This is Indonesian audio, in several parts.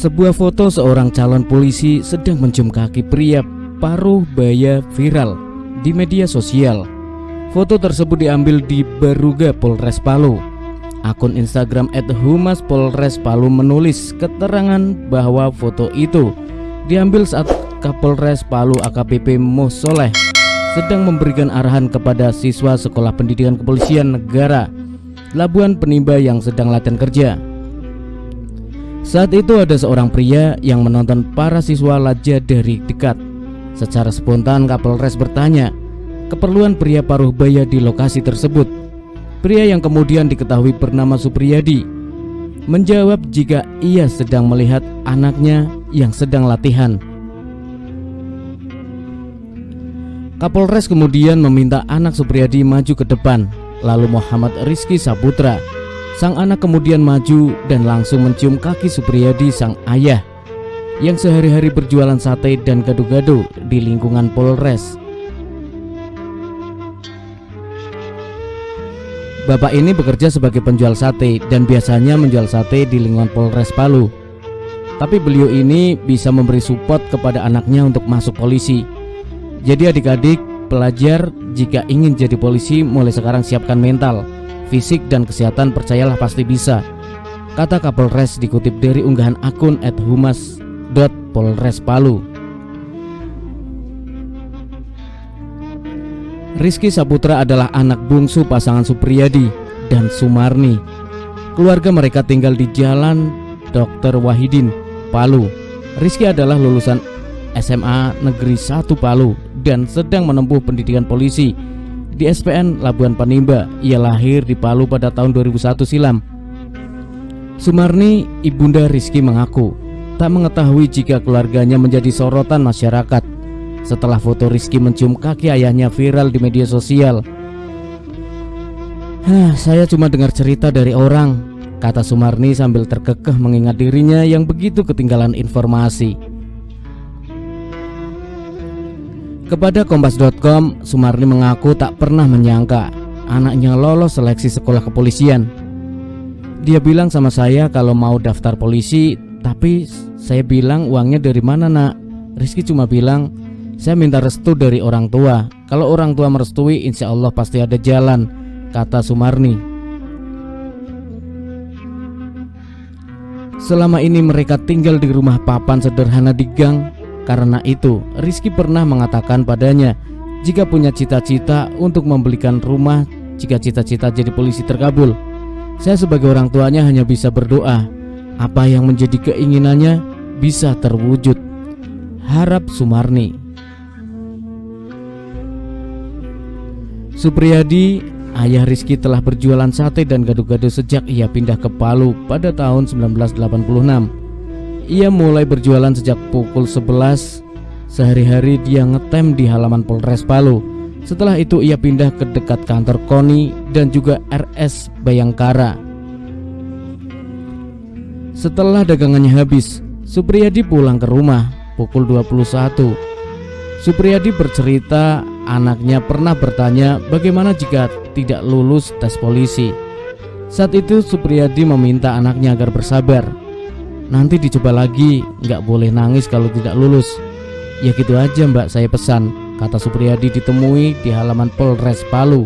Sebuah foto seorang calon polisi sedang mencium kaki pria paruh baya viral di media sosial. Foto tersebut diambil di Baruga Polres Palu. Akun Instagram @humaspolres Palu menulis keterangan bahwa foto itu diambil saat Kapolres Palu AKBP Mosoleh sedang memberikan arahan kepada siswa Sekolah Pendidikan Kepolisian Negara Labuan Penimba yang sedang latihan kerja. Saat itu ada seorang pria yang menonton para siswa laja dari dekat. Secara spontan Kapolres bertanya keperluan pria paruh baya di lokasi tersebut. Pria yang kemudian diketahui bernama Supriyadi menjawab jika ia sedang melihat anaknya yang sedang latihan. Kapolres kemudian meminta anak Supriyadi maju ke depan. Lalu Muhammad Rizky Saputra, sang anak, kemudian maju dan langsung mencium kaki Supriyadi, sang ayah yang sehari-hari berjualan sate dan gado-gado di lingkungan Polres. Bapak ini bekerja sebagai penjual sate dan biasanya menjual sate di lingkungan Polres Palu. Tapi beliau ini bisa memberi support kepada anaknya untuk masuk polisi. Jadi adik-adik pelajar, jika ingin jadi polisi, mulai sekarang siapkan mental, fisik, dan kesehatan, percayalah pasti bisa, kata Kapolres dikutip dari unggahan akun @humas.polrespalu. Rizky Saputra adalah anak bungsu pasangan Supriyadi dan Sumarni. Keluarga mereka tinggal di Jalan Dr. Wahidin, Palu. Rizky adalah lulusan SMA Negeri 1 Palu dan sedang menempuh pendidikan polisi di SPN Labuan Penimba. Ia lahir di Palu pada tahun 2001 silam. Sumarni, ibunda Rizky, mengaku tak mengetahui jika keluarganya menjadi sorotan masyarakat setelah foto Rizky mencium kaki ayahnya viral di media sosial. Saya cuma dengar cerita dari orang, kata Sumarni sambil terkekeh mengingat dirinya yang begitu ketinggalan informasi. Kepada Kompas.com, Sumarni mengaku tak pernah menyangka anaknya lolos seleksi sekolah kepolisian. Dia bilang sama saya kalau mau daftar polisi, tapi saya bilang uangnya dari mana, nak? Rizky cuma bilang, saya minta restu dari orang tua. Kalau orang tua merestui, insya Allah pasti ada jalan, kata Sumarni. Selama ini mereka tinggal di rumah papan sederhana di gang. Karena itu, Rizky pernah mengatakan padanya jika punya cita-cita untuk membelikan rumah jika cita-cita jadi polisi terkabul. Saya sebagai orang tuanya hanya bisa berdoa apa yang menjadi keinginannya bisa terwujud, harap Sumarni. Supriyadi, ayah Rizky, telah berjualan sate dan gado-gado sejak ia pindah ke Palu pada tahun 1986. Ia mulai berjualan sejak pukul 11. Sehari-hari dia ngetem di halaman Polres Palu. Setelah itu ia pindah ke dekat kantor KONI dan juga RS Bayangkara. Setelah dagangannya habis, Supriyadi pulang ke rumah pukul 21. Supriyadi bercerita anaknya pernah bertanya bagaimana jika tidak lulus tes polisi. Saat itu Supriyadi meminta anaknya agar bersabar. Nanti dicoba lagi, nggak boleh nangis kalau tidak lulus. Ya gitu aja mbak, saya pesan, kata Supriyadi ditemui di halaman Polres Palu.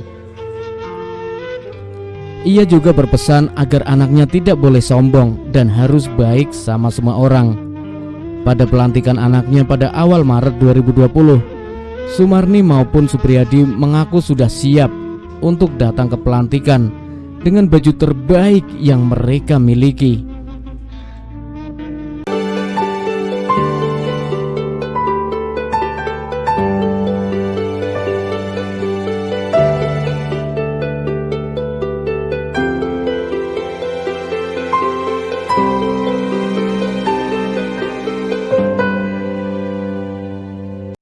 Ia juga berpesan agar anaknya tidak boleh sombong dan harus baik sama semua orang. Pada pelantikan anaknya pada awal Maret 2020, Sumarni maupun Supriyadi mengaku sudah siap untuk datang ke pelantikan dengan baju terbaik yang mereka miliki.